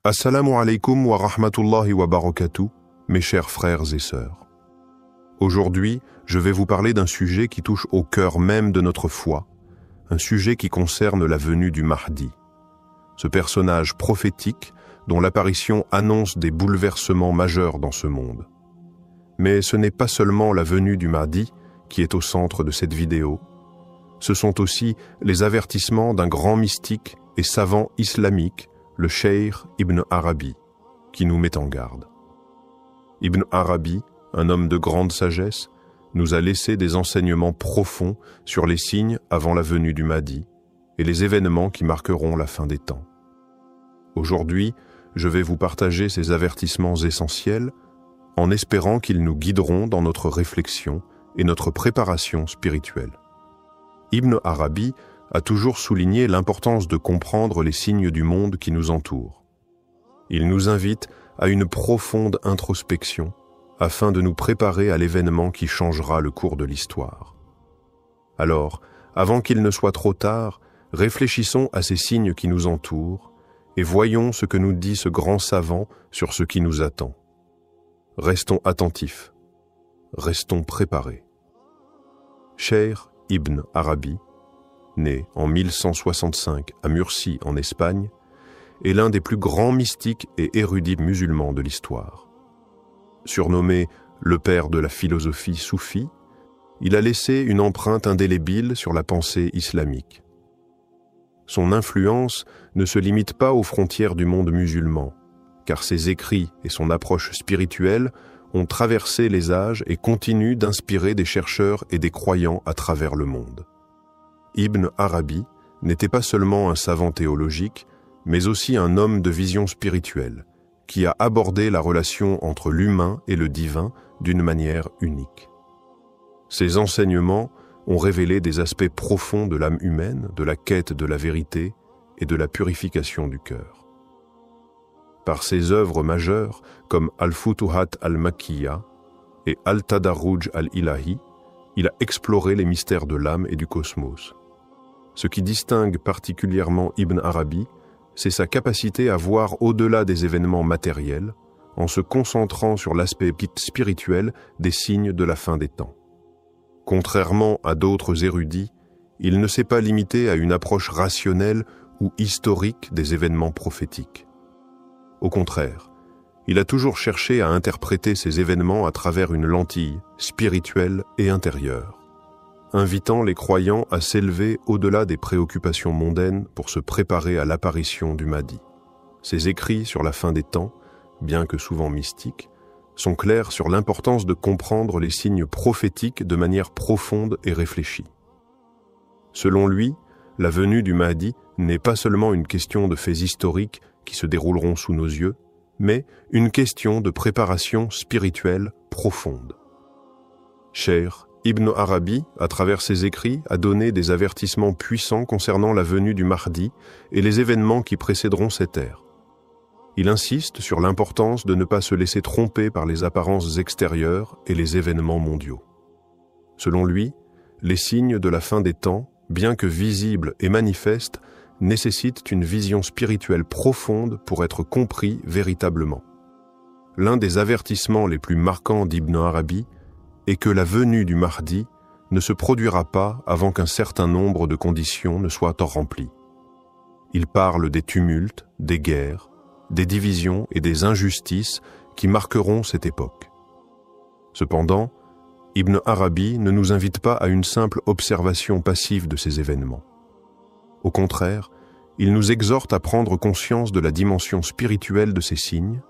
Assalamu alaikum wa rahmatullahi wa barakatuh, mes chers frères et sœurs. Aujourd'hui, je vais vous parler d'un sujet qui touche au cœur même de notre foi, un sujet qui concerne la venue du Mahdi. Ce personnage prophétique dont l'apparition annonce des bouleversements majeurs dans ce monde. Mais ce n'est pas seulement la venue du Mahdi qui est au centre de cette vidéo, ce sont aussi les avertissements d'un grand mystique et savant islamique, le Cheikh Ibn Arabi, qui nous met en garde. Ibn Arabi, un homme de grande sagesse, nous a laissé des enseignements profonds sur les signes avant la venue du Mahdi et les événements qui marqueront la fin des temps. Aujourd'hui, je vais vous partager ces avertissements essentiels en espérant qu'ils nous guideront dans notre réflexion et notre préparation spirituelle. Ibn Arabi a toujours souligné l'importance de comprendre les signes du monde qui nous entoure. Il nous invite à une profonde introspection afin de nous préparer à l'événement qui changera le cours de l'histoire. Alors, avant qu'il ne soit trop tard, réfléchissons à ces signes qui nous entourent et voyons ce que nous dit ce grand savant sur ce qui nous attend. Restons attentifs, restons préparés. Cheikh Ibn Arabi, né en 1165 à Murcie en Espagne, est l'un des plus grands mystiques et érudits musulmans de l'histoire. Surnommé le père de la philosophie soufie, il a laissé une empreinte indélébile sur la pensée islamique. Son influence ne se limite pas aux frontières du monde musulman, car ses écrits et son approche spirituelle ont traversé les âges et continuent d'inspirer des chercheurs et des croyants à travers le monde. Ibn Arabi n'était pas seulement un savant théologique, mais aussi un homme de vision spirituelle, qui a abordé la relation entre l'humain et le divin d'une manière unique. Ses enseignements ont révélé des aspects profonds de l'âme humaine, de la quête de la vérité et de la purification du cœur. Par ses œuvres majeures, comme Al-Futuhat al-Makkiyya et Al-Tadarruj al-Ilahi, il a exploré les mystères de l'âme et du cosmos. Ce qui distingue particulièrement Ibn Arabi, c'est sa capacité à voir au-delà des événements matériels, en se concentrant sur l'aspect spirituel des signes de la fin des temps. Contrairement à d'autres érudits, il ne s'est pas limité à une approche rationnelle ou historique des événements prophétiques. Au contraire, il a toujours cherché à interpréter ces événements à travers une lentille spirituelle et intérieure, invitant les croyants à s'élever au-delà des préoccupations mondaines pour se préparer à l'apparition du Mahdi. Ses écrits sur la fin des temps, bien que souvent mystiques, sont clairs sur l'importance de comprendre les signes prophétiques de manière profonde et réfléchie. Selon lui, la venue du Mahdi n'est pas seulement une question de faits historiques qui se dérouleront sous nos yeux, mais une question de préparation spirituelle profonde. Cheikh Ibn Arabi, à travers ses écrits, a donné des avertissements puissants concernant la venue du Mahdi et les événements qui précéderont cette ère. Il insiste sur l'importance de ne pas se laisser tromper par les apparences extérieures et les événements mondiaux. Selon lui, les signes de la fin des temps, bien que visibles et manifestes, nécessitent une vision spirituelle profonde pour être compris véritablement. L'un des avertissements les plus marquants d'Ibn Arabi est que la venue du Mahdi ne se produira pas avant qu'un certain nombre de conditions ne soient remplies. Il parle des tumultes, des guerres, des divisions et des injustices qui marqueront cette époque. Cependant, Ibn Arabi ne nous invite pas à une simple observation passive de ces événements. Au contraire, il nous exhorte à prendre conscience de la dimension spirituelle de ces signes,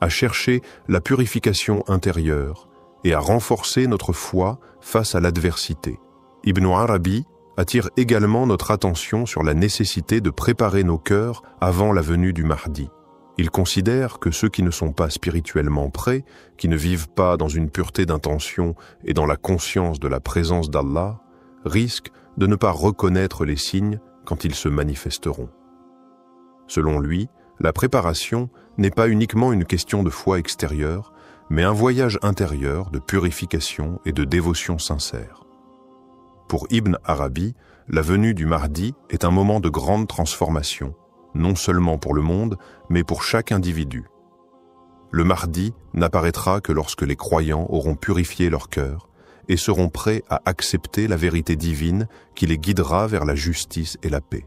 à chercher la purification intérieure et à renforcer notre foi face à l'adversité. Ibn Arabi attire également notre attention sur la nécessité de préparer nos cœurs avant la venue du Mahdi. Il considère que ceux qui ne sont pas spirituellement prêts, qui ne vivent pas dans une pureté d'intention et dans la conscience de la présence d'Allah, risquent de ne pas reconnaître les signes quand ils se manifesteront. Selon lui, la préparation n'est pas uniquement une question de foi extérieure, mais un voyage intérieur de purification et de dévotion sincère. Pour Ibn Arabi, la venue du Mahdi est un moment de grande transformation, non seulement pour le monde, mais pour chaque individu. Le Mahdi n'apparaîtra que lorsque les croyants auront purifié leur cœur et seront prêts à accepter la vérité divine qui les guidera vers la justice et la paix.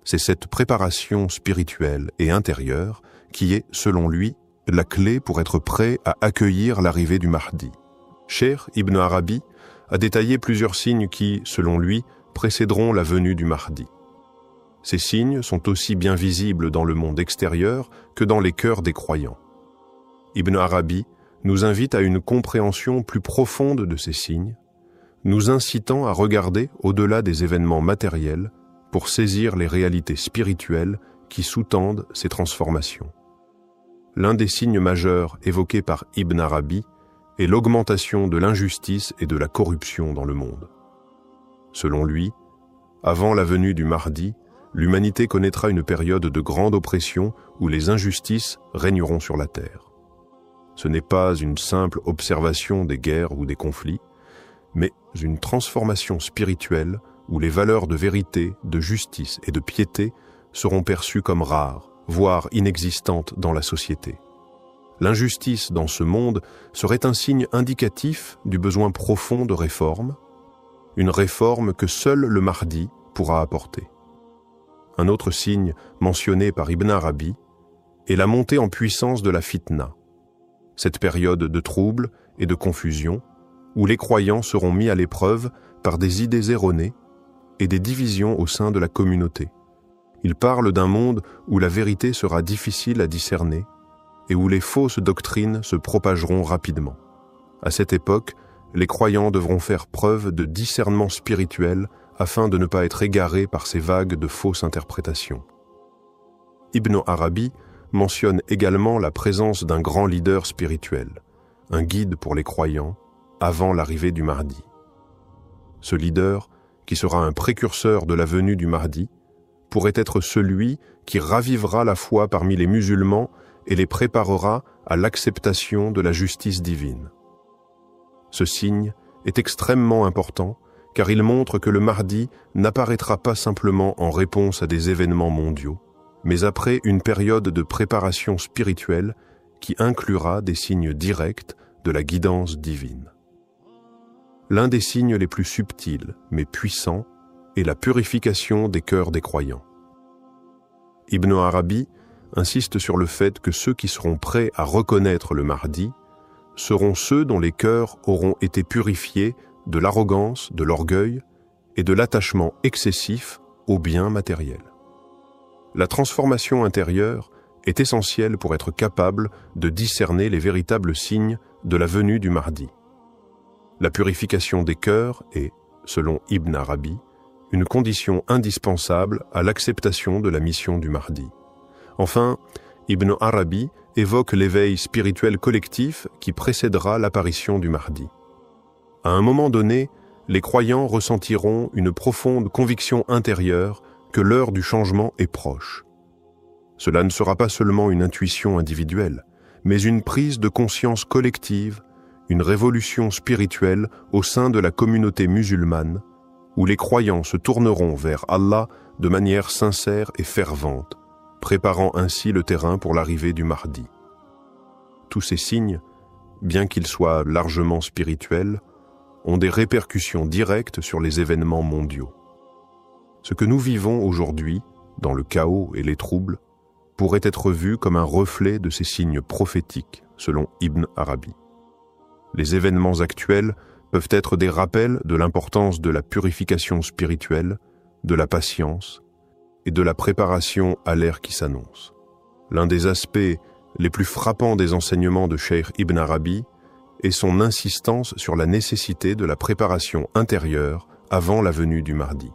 C'est cette préparation spirituelle et intérieure qui est, selon lui, la clé pour être prêt à accueillir l'arrivée du Mahdi. Cheikh Ibn Arabi a détaillé plusieurs signes qui, selon lui, précéderont la venue du Mahdi. Ces signes sont aussi bien visibles dans le monde extérieur que dans les cœurs des croyants. Ibn Arabi nous invite à une compréhension plus profonde de ces signes, nous incitant à regarder au-delà des événements matériels pour saisir les réalités spirituelles qui sous-tendent ces transformations. L'un des signes majeurs évoqués par Ibn Arabi est l'augmentation de l'injustice et de la corruption dans le monde. Selon lui, avant la venue du Mahdi, l'humanité connaîtra une période de grande oppression où les injustices régneront sur la terre. Ce n'est pas une simple observation des guerres ou des conflits, mais une transformation spirituelle où les valeurs de vérité, de justice et de piété seront perçues comme rares, voire inexistantes dans la société. L'injustice dans ce monde serait un signe indicatif du besoin profond de réforme, une réforme que seul le Mahdi pourra apporter. Un autre signe mentionné par Ibn Arabi est la montée en puissance de la fitna, cette période de trouble et de confusion où les croyants seront mis à l'épreuve par des idées erronées et des divisions au sein de la communauté. Il parle d'un monde où la vérité sera difficile à discerner et où les fausses doctrines se propageront rapidement. À cette époque, les croyants devront faire preuve de discernement spirituel afin de ne pas être égarés par ces vagues de fausses interprétations. Ibn Arabi mentionne également la présence d'un grand leader spirituel, un guide pour les croyants, avant l'arrivée du Mahdi. Ce leader, qui sera un précurseur de la venue du Mahdi, pourrait être celui qui ravivera la foi parmi les musulmans et les préparera à l'acceptation de la justice divine. Ce signe est extrêmement important car il montre que le Mahdi n'apparaîtra pas simplement en réponse à des événements mondiaux, mais après une période de préparation spirituelle qui inclura des signes directs de la guidance divine. L'un des signes les plus subtils, mais puissants, est la purification des cœurs des croyants. Ibn Arabi insiste sur le fait que ceux qui seront prêts à reconnaître le Mahdi seront ceux dont les cœurs auront été purifiés de l'arrogance, de l'orgueil et de l'attachement excessif aux biens matériels. La transformation intérieure est essentielle pour être capable de discerner les véritables signes de la venue du Mahdi. La purification des cœurs est, selon Ibn Arabi, une condition indispensable à l'acceptation de la mission du Mahdi. Enfin, Ibn Arabi évoque l'éveil spirituel collectif qui précédera l'apparition du Mahdi. À un moment donné, les croyants ressentiront une profonde conviction intérieure que l'heure du changement est proche. Cela ne sera pas seulement une intuition individuelle, mais une prise de conscience collective, une révolution spirituelle au sein de la communauté musulmane, où les croyants se tourneront vers Allah de manière sincère et fervente, préparant ainsi le terrain pour l'arrivée du Mahdi. Tous ces signes, bien qu'ils soient largement spirituels, ont des répercussions directes sur les événements mondiaux. Ce que nous vivons aujourd'hui, dans le chaos et les troubles, pourrait être vu comme un reflet de ces signes prophétiques, selon Ibn Arabi. Les événements actuels peuvent être des rappels de l'importance de la purification spirituelle, de la patience et de la préparation à l'ère qui s'annonce. L'un des aspects les plus frappants des enseignements de Cheikh Ibn Arabi est son insistance sur la nécessité de la préparation intérieure avant la venue du Mahdi.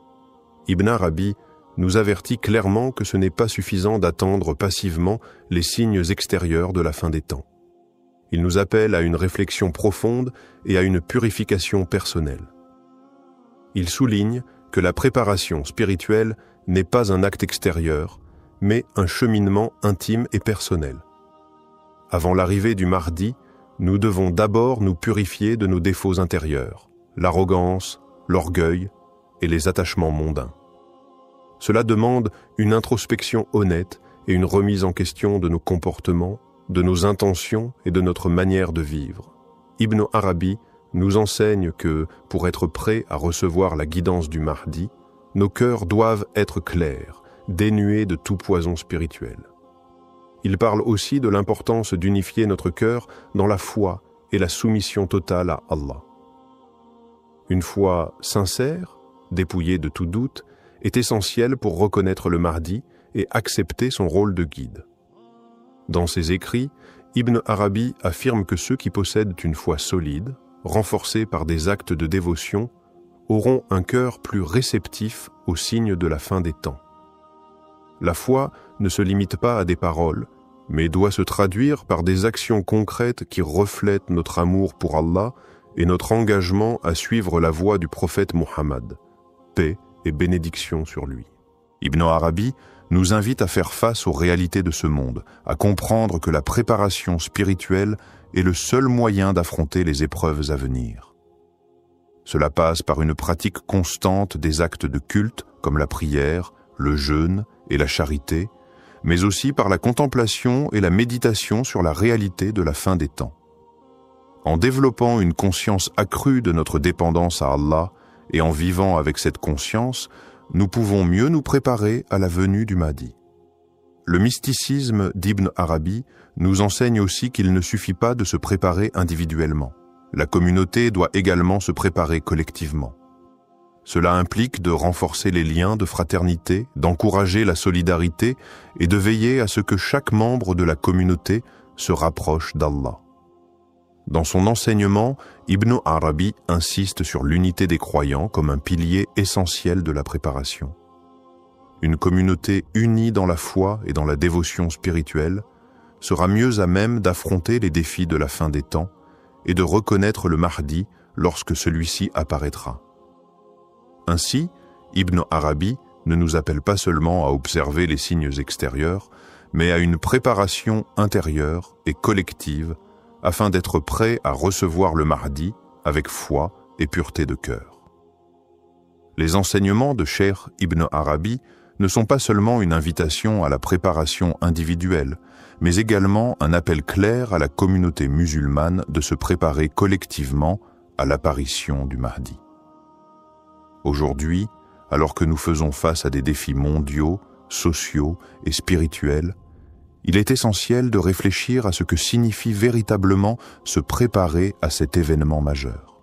Ibn Arabi nous avertit clairement que ce n'est pas suffisant d'attendre passivement les signes extérieurs de la fin des temps. Il nous appelle à une réflexion profonde et à une purification personnelle. Il souligne que la préparation spirituelle n'est pas un acte extérieur, mais un cheminement intime et personnel. Avant l'arrivée du Mahdi, nous devons d'abord nous purifier de nos défauts intérieurs, l'arrogance, l'orgueil et les attachements mondains. Cela demande une introspection honnête et une remise en question de nos comportements, de nos intentions et de notre manière de vivre. Ibn Arabi nous enseigne que, pour être prêts à recevoir la guidance du Mahdi, nos cœurs doivent être clairs, dénués de tout poison spirituel. Il parle aussi de l'importance d'unifier notre cœur dans la foi et la soumission totale à Allah. Une foi sincère, dépouillée de tout doute, est essentielle pour reconnaître le Mahdi et accepter son rôle de guide. Dans ses écrits, Ibn Arabi affirme que ceux qui possèdent une foi solide, renforcés par des actes de dévotion, auront un cœur plus réceptif aux signes de la fin des temps. La foi ne se limite pas à des paroles, mais doit se traduire par des actions concrètes qui reflètent notre amour pour Allah et notre engagement à suivre la voie du prophète Muhammad, paix et bénédiction sur lui. Ibn Arabi nous invite à faire face aux réalités de ce monde, à comprendre que la préparation spirituelle est le seul moyen d'affronter les épreuves à venir. Cela passe par une pratique constante des actes de culte, comme la prière, le jeûne et la charité, mais aussi par la contemplation et la méditation sur la réalité de la fin des temps. En développant une conscience accrue de notre dépendance à Allah et en vivant avec cette conscience, nous pouvons mieux nous préparer à la venue du Mahdi. Le mysticisme d'Ibn Arabi nous enseigne aussi qu'il ne suffit pas de se préparer individuellement. La communauté doit également se préparer collectivement. Cela implique de renforcer les liens de fraternité, d'encourager la solidarité et de veiller à ce que chaque membre de la communauté se rapproche d'Allah. Dans son enseignement, Ibn Arabi insiste sur l'unité des croyants comme un pilier essentiel de la préparation. Une communauté unie dans la foi et dans la dévotion spirituelle sera mieux à même d'affronter les défis de la fin des temps et de reconnaître le Mahdi lorsque celui-ci apparaîtra. Ainsi, Ibn Arabi ne nous appelle pas seulement à observer les signes extérieurs, mais à une préparation intérieure et collective afin d'être prêt à recevoir le Mahdi avec foi et pureté de cœur. Les enseignements de Cheikh Ibn Arabi ne sont pas seulement une invitation à la préparation individuelle, mais également un appel clair à la communauté musulmane de se préparer collectivement à l'apparition du Mahdi. Aujourd'hui, alors que nous faisons face à des défis mondiaux, sociaux et spirituels, il est essentiel de réfléchir à ce que signifie véritablement se préparer à cet événement majeur.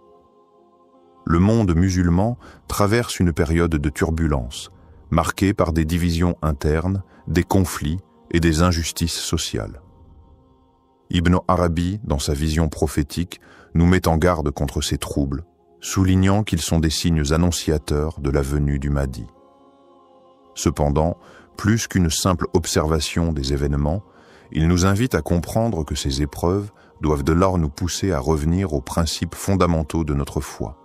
Le monde musulman traverse une période de turbulence, marquée par des divisions internes, des conflits et des injustices sociales. Ibn Arabi, dans sa vision prophétique, nous met en garde contre ces troubles, soulignant qu'ils sont des signes annonciateurs de la venue du Mahdi. Cependant, plus qu'une simple observation des événements, il nous invite à comprendre que ces épreuves doivent de lors nous pousser à revenir aux principes fondamentaux de notre foi,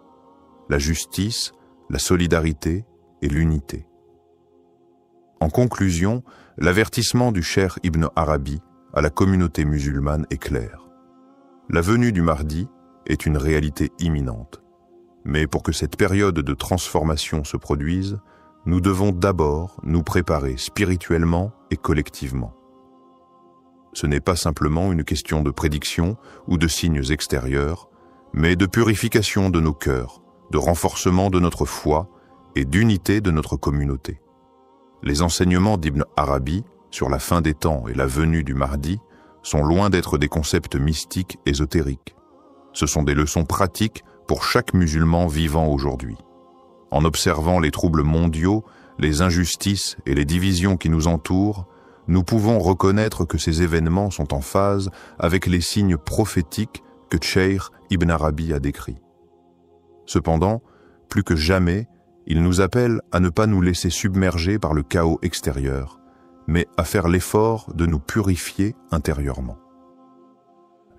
la justice, la solidarité et l'unité. En conclusion, l'avertissement du Cheikh Ibn Arabi à la communauté musulmane est clair. La venue du Mahdi est une réalité imminente. Mais pour que cette période de transformation se produise, nous devons d'abord nous préparer spirituellement et collectivement. Ce n'est pas simplement une question de prédiction ou de signes extérieurs, mais de purification de nos cœurs, de renforcement de notre foi et d'unité de notre communauté. Les enseignements d'Ibn Arabi sur la fin des temps et la venue du Mahdi sont loin d'être des concepts mystiques ésotériques. Ce sont des leçons pratiques pour chaque musulman vivant aujourd'hui. En observant les troubles mondiaux, les injustices et les divisions qui nous entourent, nous pouvons reconnaître que ces événements sont en phase avec les signes prophétiques que Cheikh Ibn Arabi a décrits. Cependant, plus que jamais, il nous appelle à ne pas nous laisser submerger par le chaos extérieur, mais à faire l'effort de nous purifier intérieurement.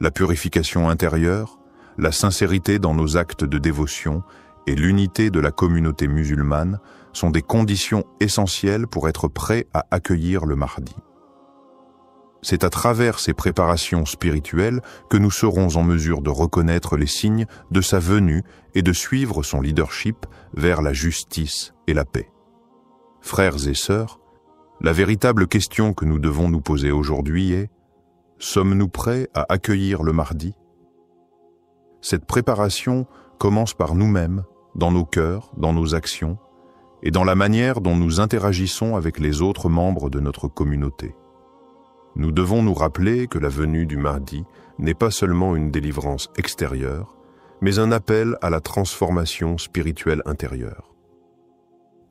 La purification intérieure, la sincérité dans nos actes de dévotion et l'unité de la communauté musulmane sont des conditions essentielles pour être prêts à accueillir le Mahdi. C'est à travers ces préparations spirituelles que nous serons en mesure de reconnaître les signes de sa venue et de suivre son leadership vers la justice et la paix. Frères et sœurs, la véritable question que nous devons nous poser aujourd'hui est: sommes-nous prêts à accueillir le Mahdi? Cette préparation commence par nous-mêmes, dans nos cœurs, dans nos actions, et dans la manière dont nous interagissons avec les autres membres de notre communauté. Nous devons nous rappeler que la venue du Mahdi n'est pas seulement une délivrance extérieure, mais un appel à la transformation spirituelle intérieure.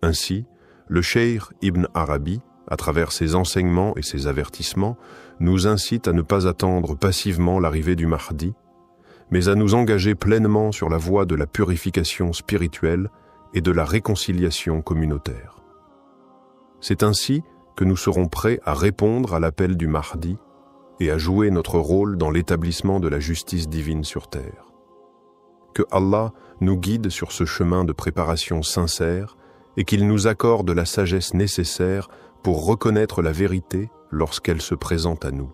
Ainsi, le cheikh Ibn Arabi, à travers ses enseignements et ses avertissements, nous incite à ne pas attendre passivement l'arrivée du Mahdi, mais à nous engager pleinement sur la voie de la purification spirituelle et de la réconciliation communautaire. C'est ainsi que nous serons prêts à répondre à l'appel du Mahdi et à jouer notre rôle dans l'établissement de la justice divine sur terre. Que Allah nous guide sur ce chemin de préparation sincère et qu'il nous accorde la sagesse nécessaire pour reconnaître la vérité lorsqu'elle se présente à nous.